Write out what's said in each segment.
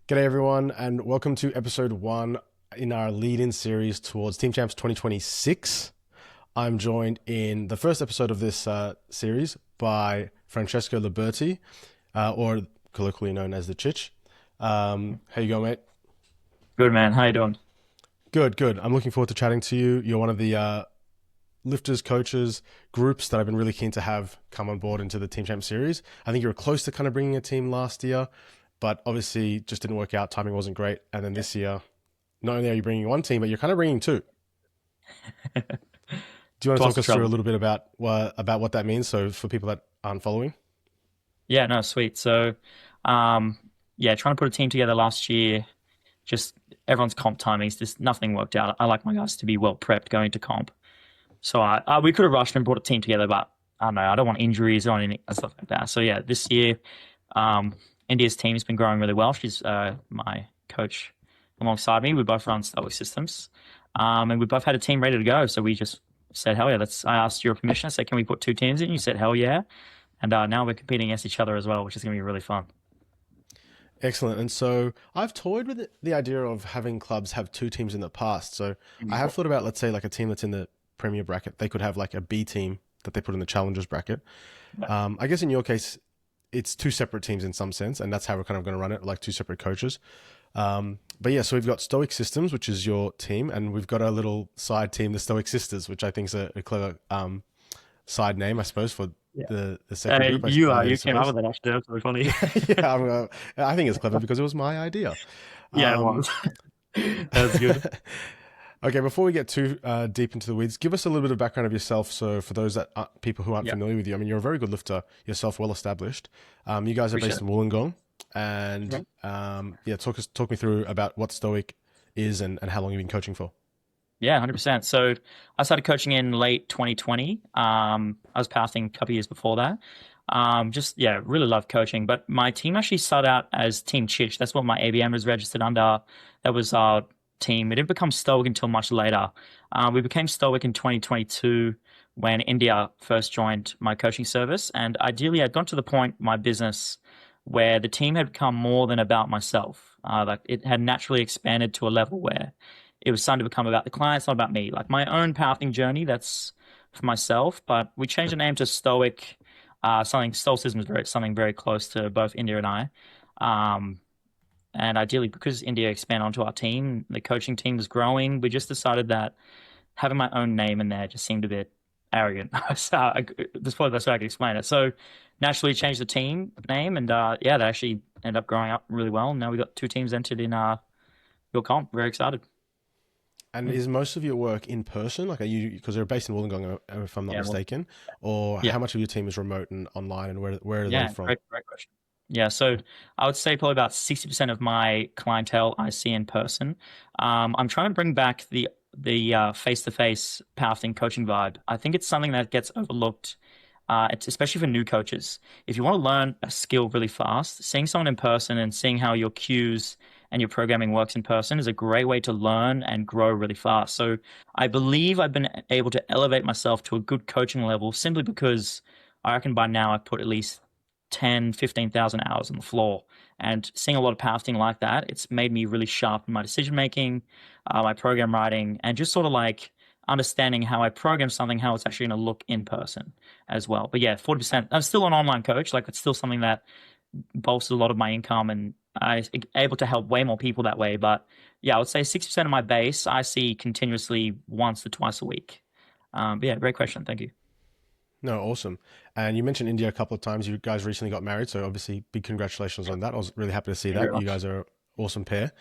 G'day everyone, and welcome to episode one in our lead-in series towards Team Champs 2026. I'm joined in the first episode of this series by Francesco Liberti, or colloquially known as the Cicc. How you going, mate? Good man. How you doing? Good, good. I'm looking forward to chatting to you. You're one of the lifters, coaches, groups that I've been really keen to have come on board into the Team Champs series. I think you were close to kind of bringing a team last year, but obviously just didn't work out. Timing wasn't great. And then this year, not only are you bringing one team, but you're kind of bringing two. Do you want to Twice talk the us through a trouble. little bit about what that means? So for people that aren't following. Yeah, no, sweet. So, um, yeah, trying to put a team together last year, just everyone's comp timings, just nothing worked out. I like my guys to be well prepped going to comp. So we could have rushed and put a team together, but I don't know. I don't want injuries or any stuff like that. So yeah, this year, um, India's team has been growing really well. She's my coach alongside me. We both run Stoic Systems, and we both had a team ready to go. So we just said, hell yeah, let's. I asked your permission. I said, can we put two teams in? You said, hell yeah. And now we're competing against each other as well, which is going to be really fun. Excellent. And so I've toyed with the idea of having clubs have two teams in the past. So I have thought about, let's say, like a team that's in the Premier bracket, they could have like a B team that they put in the Challengers bracket. Yeah, I guess in your case, it's two separate teams in some sense, and that's how we're kind of going to run it, like two separate coaches. But yeah, so we've got Stoic Systems, which is your team, and we've got a little side team, the Stoic Sisters, which I think is a clever side name, I suppose, for yeah. the second group, I You came up suppose. with that actually. That's really funny. Yeah, I think it's clever because it was my idea. Yeah, it Um, was. That's good. okay, before we get too deep into the weeds, give us a little bit of background of yourself. So, for those that people who aren't Yeah, familiar with you, I mean, you're a very good lifter yourself, well established. You guys are appreciate based it. in Wollongong, and Mhm. yeah, talk me through about what Stoic is and how long you've been coaching for. Yeah, 100%. So I started coaching in late 2020. I was powerlifting a couple of years before that. Just yeah, really loved coaching. But my team actually started out as Team Chich. That's what my ABM was registered under. That was our team. It didn't become Stoic until much later. We became Stoic in 2022 when India first joined my coaching service. And ideally, I'd gone to the point in my business where the team had become more than about myself. Like it had naturally expanded to a level where it was starting to become about the clients, not about me. Like my own powerlifting journey, that's for myself. But we changed the name to Stoic. Stoicism is something very close to both India and I. Um, and ideally, because India expanded onto our team, the coaching team was growing. We just decided that having my own name in there just seemed a bit arrogant. That's probably the best way I could explain it. So naturally changed the team name, and yeah, they actually ended up growing up really well. Now we got two teams entered in your comp. Very excited. And Yeah. is most of your work in person? Like, are you because they're based in Wollongong, if I'm not Yeah, well, mistaken, or yeah, how much of your team is remote and online, and where are they yeah, from? great question. Yeah, so I would say probably about 60% of my clientele I see in person. I'm trying to bring back the face-to-face powerlifting coaching vibe. I think it's something that gets overlooked, it's especially for new coaches. If you want to learn a skill really fast, seeing someone in person and seeing how your cues and your programming works in person is a great way to learn and grow really fast. So I believe I've been able to elevate myself to a good coaching level simply because I reckon by now I've put at least 10, 15,000 hours on the floor. And seeing a lot of powerlifting like that, it's made me really sharp in my decision making, my program writing, and just sort of like understanding how I program something, how it's actually going to look in person as well. But yeah, 40%. I'm still an online coach. Like it's still something that bolsters a lot of my income and I'm able to help way more people that way. But yeah, I would say 60% of my base I see continuously once to twice a week. But yeah, great question. Thank you. No, awesome. And you mentioned India a couple of times. You guys recently got married, so obviously big congratulations on that. I was really happy to see Thank you that. very You much. guys are an awesome pair.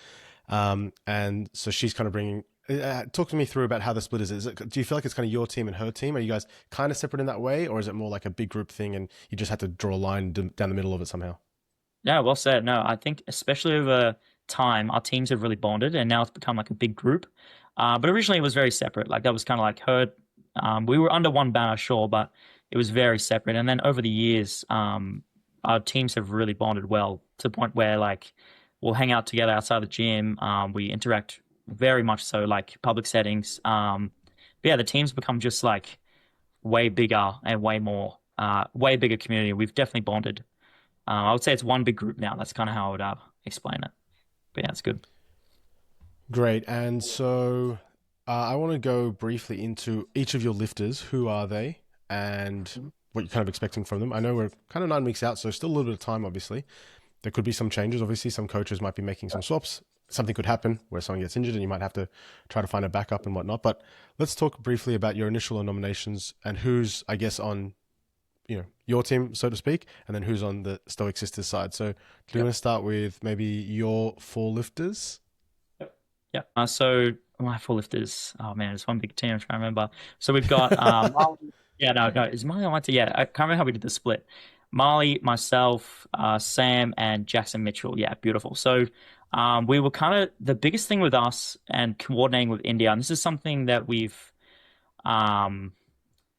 And so she's kind of bringing. Talk to me through about how the split is. Do you feel like it's kind of your team and her team? Are you guys kind of separate in that way, or is it more like a big group thing and you just had to draw a line down the middle of it somehow? Yeah, well said. No, I think especially over time, our teams have really bonded, and now it's become like a big group. But originally, it was very separate. Like that was kind of like her. We were under one banner, sure, but it was very separate. And then over the years, our teams have really bonded well to the point where like we'll hang out together outside the gym. We interact very much so, like public settings. But yeah, the teams become just like way bigger and way bigger community. We've definitely bonded. I would say it's one big group now. That's kind of how I would explain it. yeah, it's good. Great. And so I want to go briefly into each of your lifters. Who are they and what you're kind of expecting from them? I know we're kind of 9 weeks out, so still a little bit of time, obviously. There could be some changes. Obviously, some coaches might be making some swaps. Something could happen where someone gets injured and you might have to try to find a backup and whatnot. But let's talk briefly about your initial nominations and who's, I guess, on your team, so to speak, and then who's on the Stoic Sisters side. So do you want to start with maybe your 4 lifters? Yeah. So my four lifters. Oh man, it's one big team. I'm trying to remember. So we've got yeah, no, is Marley on my team? Yeah, I can't remember how we did the split. Marley, myself, Sam, and Jackson Mitchell. Yeah, beautiful. So we were kind of the biggest thing with us and coordinating with India, and this is something that we've um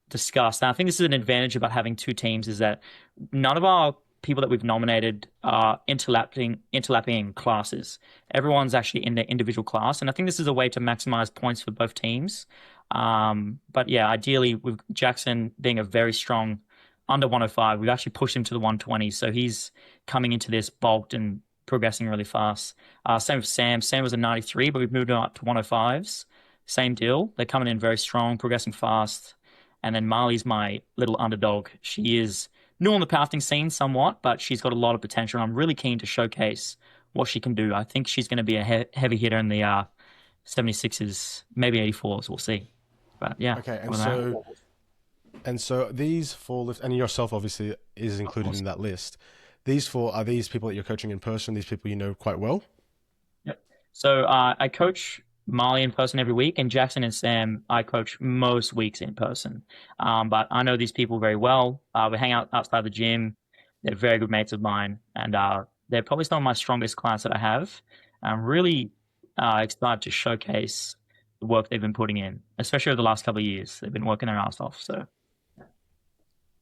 discussed. And I think this is an advantage about having two teams is that none of our people that we've nominated are interlapping in classes. Everyone's actually in their individual class, and I think this is a way to maximize points for both teams. But yeah, ideally, with Jackson being a very strong under 105, we've actually pushed him to the 120, so he's coming into this bulked and progressing really fast. Same with Sam. Sam was a 93, but we've moved him up to 105s. Same deal. They're coming in very strong, progressing fast. And then Marley's my little underdog. She is new on the powerlifting scene somewhat, but she's got a lot of potential. I'm really keen to showcase what she can do. I think she's going to be a heavy hitter in the 76s, maybe 84s. We'll see. But yeah. Okay, and so these 4 lift, and yourself obviously is included in that list. These 4 are these people that you're coaching in person. These people you know quite well. Yep. So I coach Marley in person every week, and Jackson and Sam I coach most weeks in person. But I know these people very well. We hang out outside the gym. They're very good mates of mine, and they're probably some of my strongest clients that I have. I'm really excited to showcase the work they've been putting in, especially over the last couple of years. They've been working their ass off. So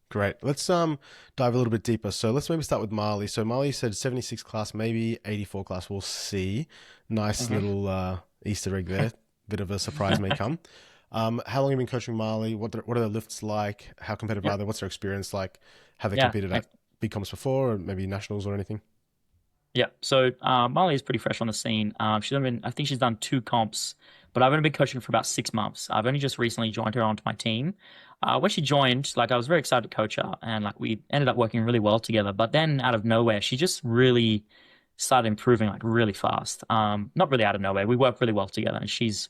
Great. Let's dive a little bit deeper. So let's maybe start with Marley. So Marley said 76 class, maybe 84 class. We'll see. Nice little Easter egg there. Bit of a surprise may come. How long have you been coaching Marley? What are the lifts like? How competitive are they? What's their experience like? Have they competed at big comps before, or maybe nationals or anything? Yeah, so Marley is pretty fresh on the scene. I think she's done 2 comps, but I've only been coaching for about 6 months. I've only just recently joined her onto my team. When she joined, like I was very excited to coach her, and like we ended up working really well together. But then out of nowhere, she just really started improving like really fast. Not really out of nowhere. We work really well together, and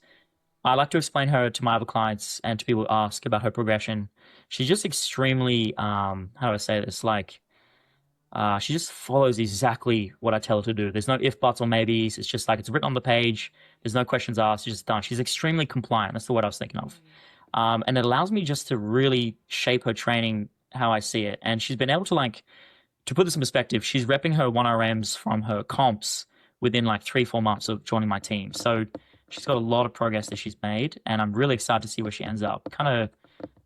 I like to explain her to my other clients and to people who ask about her progression. She's just extremely, how do I say this? Like, she just follows exactly what I tell her to do. There's no if, buts, or maybes. It's just like it's written on the page. There's no questions asked. It's just done. She's extremely compliant. That's the word I was thinking of. And it allows me just to really shape her training how I see it. And she's been able to to put this in perspective, she's repping her 1RMs from her comps within like 3-4 months of joining my team. So she's got a lot of progress that she's made, and I'm really excited to see where she ends up. Kind of,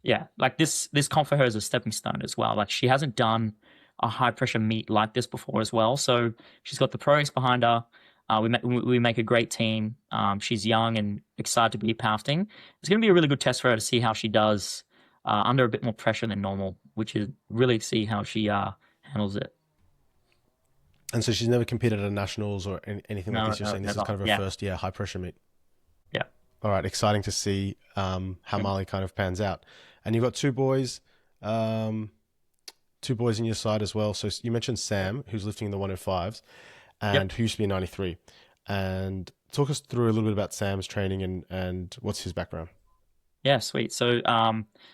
yeah, like this comp for her is a stepping stone as well. Like she hasn't done a high pressure meet like this before as well. So she's got the progress behind her. We make a great team. She's young and excited to be powerlifting. It's going to be a really good test for her to see how she does under a bit more pressure than normal, which is really see how she handles it. And so she's never competed at nationals or anything like this. You're saying this is kind of her first high pressure meet. Yeah. All right. Exciting to see how Marley kind of pans out. And you've got 2 boys. 2 boys in your side as well. So you mentioned Sam, who's lifting in the 105s, and who used to be a 93. And talk us through a little bit about Sam's training and what's his background. Yeah, sweet. So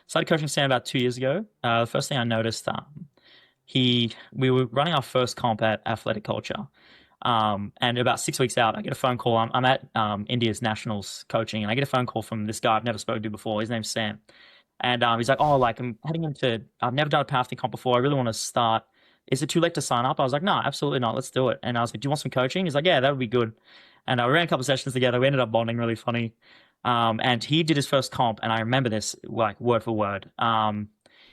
started coaching Sam about 2 years ago. The first thing I noticed, we were running our first comp at Athletic Culture. And about 6 weeks out, I get a phone call. I'm at India's nationals coaching, and I get a phone call from this guy I've never spoken to before. His name's Sam. And he's like, oh, like I'm heading I've never done a powerlifting comp before. I really want to start. Is it too late to sign up? I was like, no, absolutely not. Let's do it. And I was like, do you want some coaching? He's like, yeah, that would be good. And we ran a couple of sessions together. We ended up bonding really funny. And he did his first comp, and I remember this like word for word.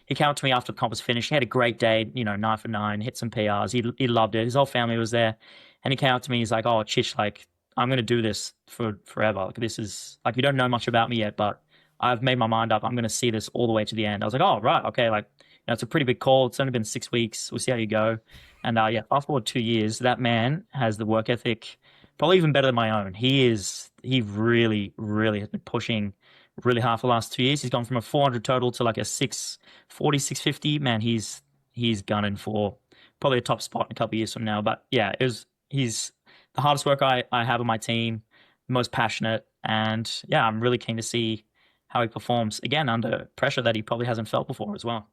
He came up to me after the comp was finished. He had a great day, 9 for 9, hit some PRs. He loved it. His whole family was there. And he came up to me. He's like, oh, Cicc, like, I'm going to do this for forever. Like, this is, like, you don't know much about me yet, but I've made my mind up. I'm going to see this all the way to the end. I was like, oh, right. Okay. Like, it's a pretty big call. It's only been 6 weeks. We'll see how you go. And fast forward 2 years, that man has the work ethic, probably even better than my own. He really, really has been pushing really hard for the last 2 years. He's gone from a 400 total to like a 640, 650. Man, he's gunning for probably a top spot in a couple of years from now. But yeah, he's the hardest worker I have on my team, most passionate, and yeah, I'm really keen to see how he performs again under pressure that he probably hasn't felt before as well.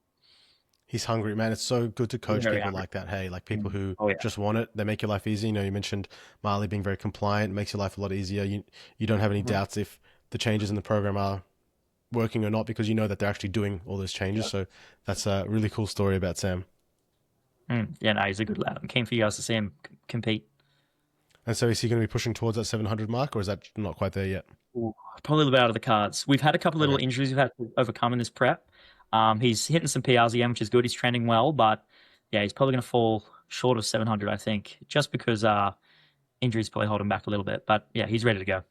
He's hungry, man. It's so good to He's coach very people hungry. like that. Hey, like people who Oh yeah. just want it. They make your life easy. You know, you mentioned Marley being very compliant, makes your life a lot easier. You don't have any Mhm. doubts if the changes in the program are working or not because you know that they're actually doing all those changes. Yeah. So that's a really cool story about Sam. Yeah, no, he's a good lad. I'm keen for you guys to see him compete. And so is he going to be pushing towards that 700 mark, or is that not quite there yet? Ooh, probably a little bit out of the cards. We've had a couple little Okay. injuries we've had to overcome in this prep. He's hitting some PRs again, which is good. He's trending well, but yeah, he's probably going to fall short of 700, I think, just because injuries probably hold him back a little bit. But yeah, he's ready to go.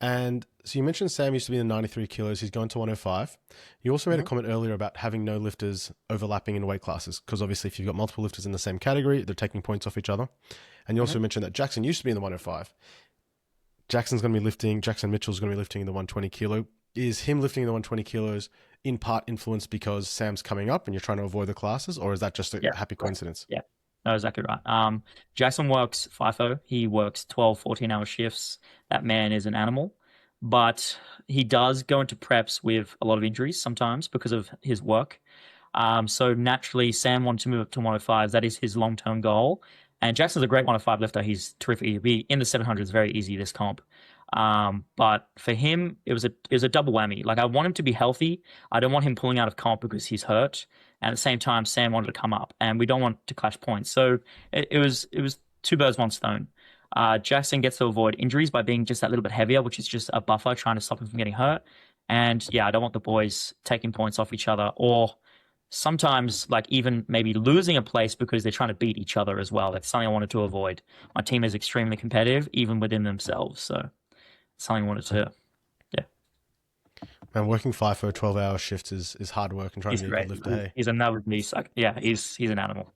And so you mentioned Sam used to be in 93 kilos. He's gone to 105. You also made a Mhm. comment earlier about having no lifters overlapping in weight classes because obviously if you've got multiple lifters in the same category, they're taking points off each other. And you also Mhm. mentioned that Jackson used to be in the 105. Jackson Mitchell's going to be lifting in the 120 kilo. Is him lifting in the 120 kilos in part influenced because Sam's coming up and you're trying to avoid the classes, or is that just a Yeah, happy right. coincidence? Yeah, no, exactly right. Jackson works FIFO. He works 12, 14-hour shifts. That man is an animal. But he does go into preps with a lot of injuries sometimes because of his work. So naturally, Sam wanted to move up to 105. That is his long-term goal. And Jackson's a great 105 lifter. He's terrific. He'll be in the 700s very easy this comp. But for him, it was a double whammy. Like I want him to be healthy. I don't want him pulling out of comp because he's hurt. And at the same time, Sam wanted to come up, and we don't want to clash points. So it was two birds, one stone. Jackson gets to avoid injuries by being just that little bit heavier, which is just a buffer trying to stop him from getting hurt. And yeah, I don't want the boys taking points off each other or sometimes like even maybe losing a place because they're trying to beat each other as well. That's something I wanted to avoid. My team is extremely competitive, even within themselves. So it's something I wanted to, yeah. And working five for a 12-hour shift is hard work and trying to He's be a good great. lifter. Hey, He's another beast. Like, yeah, he's an animal.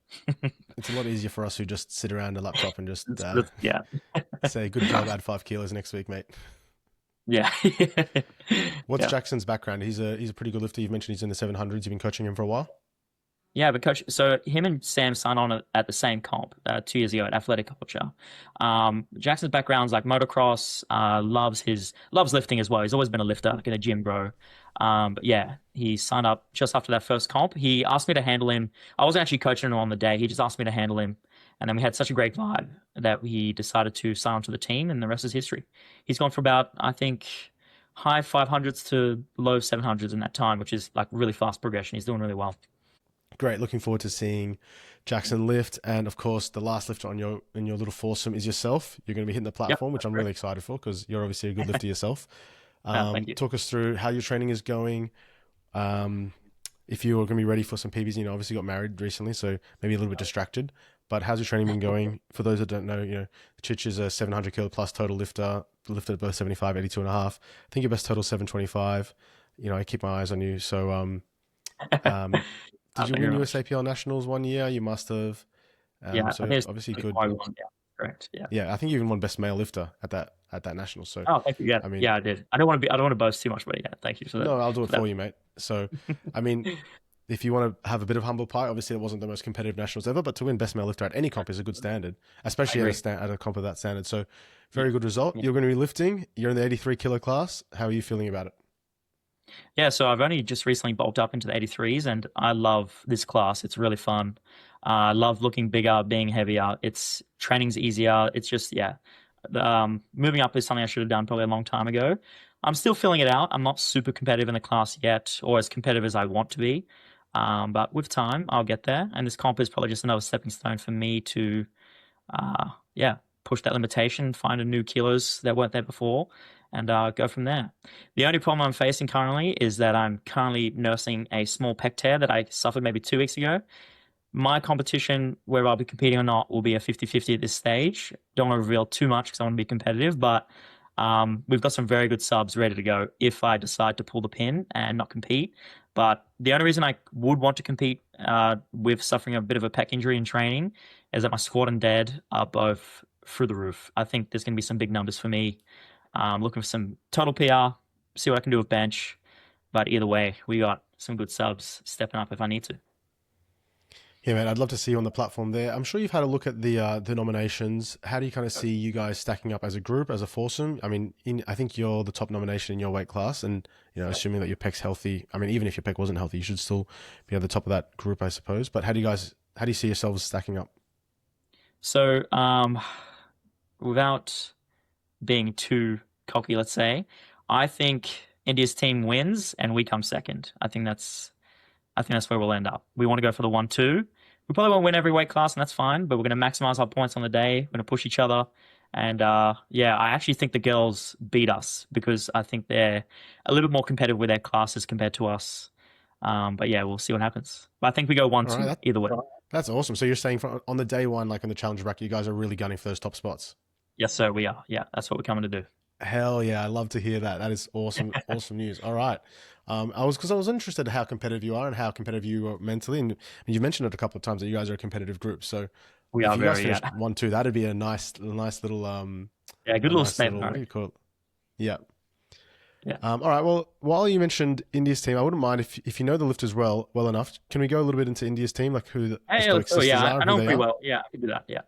it's a lot easier for us who just sit around a laptop and just Yeah. say, good job, add 5 kilos next week, mate. Yeah. What's Yeah. Jackson's background? He's a pretty good lifter. You've mentioned he's in the 700s. You've been coaching him for a while. Yeah, but coach, so him and Sam signed on at the same comp 2 years ago at Athletic Culture. Jackson's background's like motocross, loves lifting as well. He's always been a lifter, like in a gym bro. But yeah, he signed up just after that first comp. He asked me to handle him. I wasn't actually coaching him on the day. He just asked me to handle him, and then we had such a great vibe that he decided to sign on to the team, and the rest is history. He's gone from about I think high 500s to low 700s in that time, which is like really fast progression. He's doing really well. Great. Looking forward to seeing Jackson lift. And of course, the last lifter on your in your little foursome is yourself. You're going to be hitting the Yep, platform, which that's I'm really correct. excited for because you're obviously a good lifter yourself. Thank you. Talk us through how your training is going. Um, if you're going to be ready for some PBs, obviously got married recently, so maybe a little bit distracted. But how's your training been going? For those that don't know, Cicc is a 700 kilo plus total lifter, lifted at both 75, 82 and a half. I think your best total is 725. I keep my eyes on you. So, um, did you Thank you win very much. USAPL Nationals one year? You must have. Yeah, I So think it's obviously good. before I won. Yeah, correct. Yeah. Yeah, I think you even won best male lifter at that national. So, Oh, thank you. Yeah, I mean, yeah, I did. I don't want to boast too much, but yeah, thank you for that. no, I'll do it For that. for you, mate. So, I mean, if you want to have a bit of humble pie, obviously it wasn't the most competitive nationals ever, but to win best male lifter at any comp is a good standard, I especially agree. at a comp of that standard. So, Yeah, very good result. yeah. You're going to be lifting. You're in the 83 kilo class. How are you feeling about it? Yeah, so I've only just recently bulked up into the 83s, and I love this class. It's really fun. I love looking bigger, being heavier. It's training's easier. It's just yeah, moving up is something I should have done probably a long time ago. I'm still filling it out. I'm not super competitive in the class yet, or as competitive as I want to be. But with time, I'll get there. And this comp is probably just another stepping stone for me to yeah, push that limitation, find a new kilos that weren't there before, and go from there. The only problem I'm facing currently is that I'm currently nursing a small pec tear that I suffered maybe 2 weeks ago. My competition, whether I'll be competing or not, will be a 50-50 at this stage. Don't want to reveal too much because I want to be competitive, but we've got some very good subs ready to go if I decide to pull the pin and not compete. But the only reason I would want to compete with suffering a bit of a pec injury in training is that my squat and dead are both through the roof. I think there's going to be some big numbers for me. Looking for some total PR, see what I can do with bench. But either way, we got some good subs stepping up if I need to. Yeah, man, I'd love to see you on the platform there. I'm sure you've had a look at the nominations. How do you kind of see you guys stacking up as a group, as a foursome? I mean, I think you're the top nomination in your weight class, and assuming that your pec's healthy. I mean, even if your pec wasn't healthy, you should still be at the top of that group, I suppose. But how do you see yourselves stacking up? So, without being too cocky, let's say, I think India's team wins and we come second. I think that's where we'll end up. We want to go for the 1-2. We probably won't win every weight class, and that's fine, but we're going to maximize our points on the day. We're going to push each other. And yeah, I actually think the girls beat us because I think they're a little bit more competitive with their classes compared to us. But yeah, we'll see what happens. But I think we go 1-2 Right, either way. that's awesome. So you're saying on the day one, like on the challenge bracket, you guys are really gunning for those top spots. Yes, sir, we are. Yeah, that's what we're coming to do. Hell yeah, I love to hear that. That is awesome, awesome news. All right, because I was interested in how competitive you are and how competitive you are mentally, and you mentioned it a couple of times that you guys are a competitive group. So We if are you guys very, finish yeah. 1-2, that'd be a nice little Yeah, good a little nice little, statement. what do you call it? Yeah. Yeah. All right. Well, while you mentioned India's team, I wouldn't mind if you know the lifters well enough. Can we go a little bit into India's team, like who the Hey, Stoic let's go. sisters Yeah, are I and who know they pretty are? well. Yeah, I can do that. Yeah.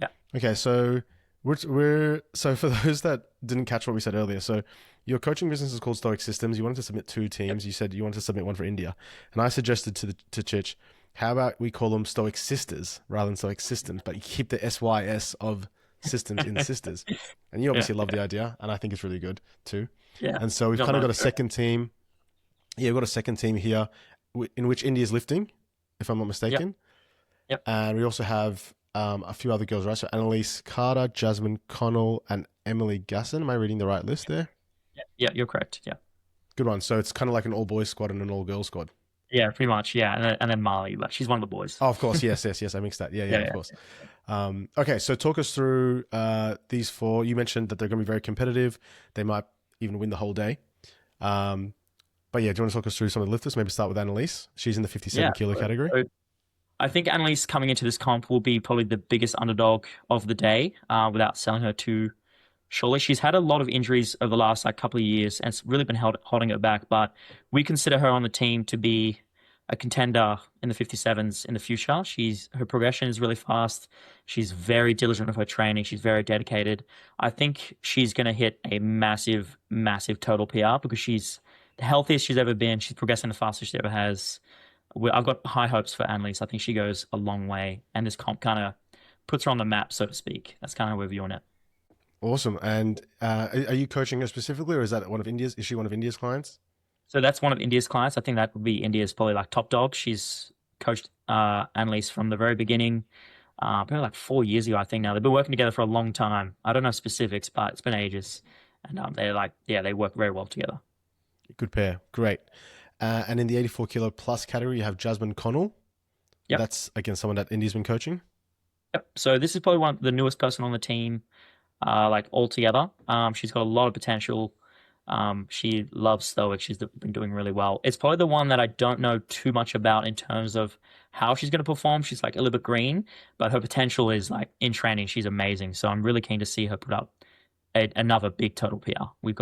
Yeah. Okay, so we're so for those that didn't catch what we said earlier, so your coaching business is called Stoic Systems. You wanted to submit two teams. You said you wanted to submit one for India, and I suggested to Cicc, how about we call them Stoic Sisters rather than Stoic Systems, but you keep the SYS of systems in Sisters, and you Yeah. obviously love the idea, and I think it's really good too. Yeah. And so we've Don't kind of mind. got a second team. Yeah, we've got a second team here, in which India's lifting, if I'm not Yep. mistaken. Yep. And we also have a few other girls, right? So Annalise Carter, Jasmine Connell, and Emily Gasson. Am I reading the right list there? Yeah. Yeah. You're correct. Yeah. Good one. So it's kind of like an all boys squad and an all girls squad. Yeah. Pretty much. Yeah. And then Marley, but she's one of the boys. Oh, of course. Yes. I mixed that. Yeah, Yeah. of Yeah. course. Okay, so talk us through these four. You mentioned that they're going to be very competitive. They might even win the whole day. But yeah, do you want to talk us through some of the lifters? Maybe start with Annalise. She's in the 57 Yeah. kilo category. So I think Annalise coming into this comp will be probably the biggest underdog of the day, without selling her too surely. She's had a lot of injuries over the last couple of years, and it's really been holding her back. But we consider her on the team to be a contender in the 57s in the future. Her progression is really fast. She's very diligent with her training. She's very dedicated. I think she's going to hit a massive, massive total PR because she's the healthiest she's ever been. She's progressing the fastest she ever has. I've got high hopes for Annalise. I think she goes a long way, and this comp kind of puts her on the map, so to speak. That's kind of how we're viewing it. Awesome. And are you coaching her specifically, or is that one of India's? Is she one of India's clients? So that's one of India's clients. I think that would be India's probably top dog. She's coached Annalise from the very beginning, probably 4 years ago, I think now. They've been working together for a long time. I don't know specifics, but it's been ages. And they work very well together. Good pair. Great. And in the 84 kilo plus category, you have Jasmine Connell. Yep. That's, again, someone that India's been coaching. Yep. So this is probably the newest person on the team, altogether. She's got a lot of potential. She loves Stoic. She's been doing really well. It's probably the one that I don't know too much about in terms of how she's going to perform. She's a little bit green, but her potential is in training. She's amazing. So I'm really keen to see her put up another big total PR. We're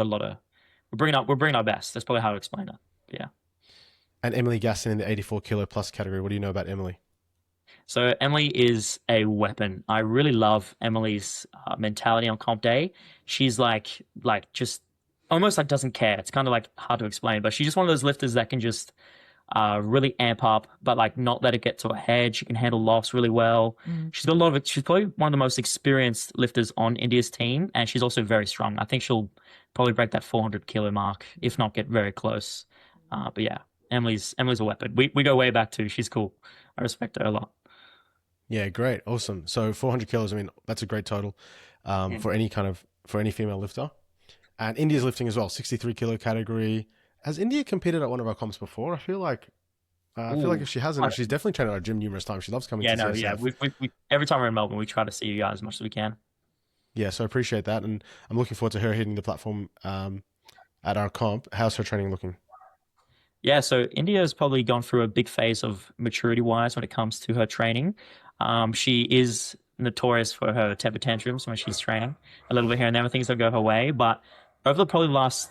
bringing our best. That's probably how to explain it. Yeah. And Emily Gasson in the 84 kilo plus category. What do you know about Emily? So Emily is a weapon. I really love Emily's mentality on comp day. She's just almost doesn't care. It's kind of hard to explain, but she's just one of those lifters that can just really amp up, but not let it get to her head. She can handle loss really well. She's got a lot of it. She's probably one of the most experienced lifters on India's team, and she's also very strong. I think she'll probably break that 400 kilo mark, if not get very close. But yeah, Emily's a weapon. We go way back too. She's cool. I respect her a lot. Yeah, great. Awesome. So 400 kilos, I mean, that's a great total for any female lifter. And India's lifting as well, 63 kilo category. Has India competed at one of our comps before? I feel like if she hasn't, she's definitely trained at our gym numerous times. She loves coming to TSF. Yeah. We every time we're in Melbourne, we try to see you guys as much as we can. Yeah, so I appreciate that. And I'm looking forward to her hitting the platform at our comp. How's her training looking? Yeah, so India has probably gone through a big phase of maturity-wise when it comes to her training. She is notorious for her temper tantrums when she's training, a little bit here and there when things don't go her way. But over the probably last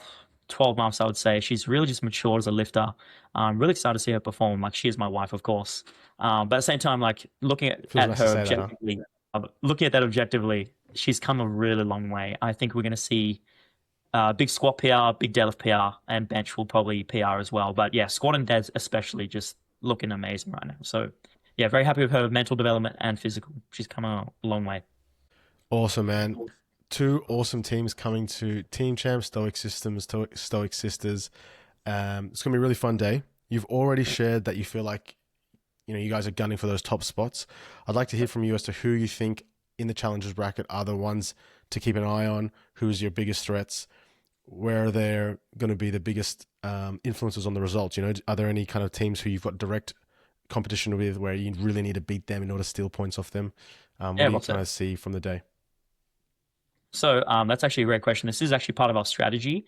12 months, I would say she's really just matured as a lifter. I'm really excited to see her perform. Like, she is my wife, of course. But at the same time, like, looking Feels at nice to her say that, huh? objectively, looking at that objectively, she's come a really long way. I think we're going to see big squat PR, big deadlift PR, and bench will probably PR as well. But yeah, squat and dead especially just looking amazing right now. So yeah, very happy with her mental development and physical. She's come a long way. Awesome, man. Two awesome teams coming to Team Champs, Stoic Systems, Stoic Sisters. It's going to be a really fun day. You've already shared that you feel like, you guys are gunning for those top spots. I'd like to hear from you as to who you think in the challengers bracket are the ones to keep an eye on. Who's your biggest threats? Where are there going to be the biggest influences on the results? Are there any kind of teams who you've got direct competition with where you really need to beat them in order to steal points off them? What Yeah, do you what's kind it? of see from the day? So that's actually a great question. This is actually part of our strategy.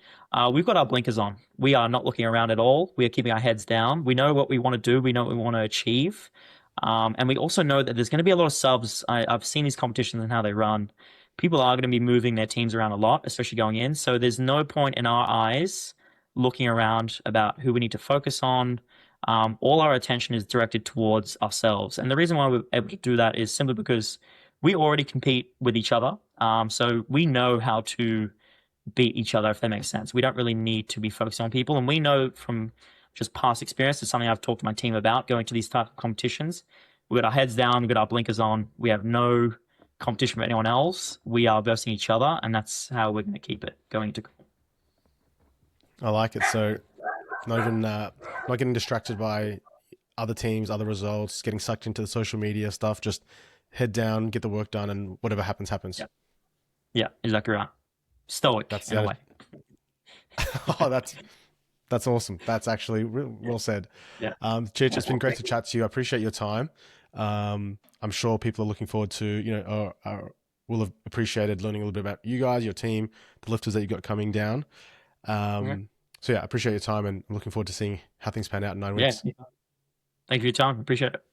We've got our blinkers on. We are not looking around at all. We are keeping our heads down. We know what we want to do. We know what we want to achieve. And we also know that there's going to be a lot of subs. I've seen these competitions and how they run. People are going to be moving their teams around a lot, especially going in. So there's no point in our eyes looking around about who we need to focus on. All our attention is directed towards ourselves. And the reason why we're able to do that is simply because we already compete with each other. So we know how to beat each other, if that makes sense. We don't really need to be focusing on people. And we know from just past experience, it's something I've talked to my team about going to these type of competitions. We've got our heads down, we've got our blinkers on. We have no competition with anyone else. We are versing each other, and that's how we're going to keep it going into. I like it. So not getting distracted by other teams, other results, getting sucked into the social media stuff. Just head down, get the work done, and whatever happens, happens. Yeah, yeah, exactly right. Stoic That's in a way. Oh, that's awesome. That's actually well said. Yeah. Cicc, it's been great to chat to you. I appreciate your time. I'm sure people are looking forward to, will have appreciated learning a little bit about you guys, your team, the lifters that you've got coming down. Okay. So yeah, I appreciate your time and I'm looking forward to seeing how things pan out in 9 weeks. Yeah. Thank you for your time. Appreciate it.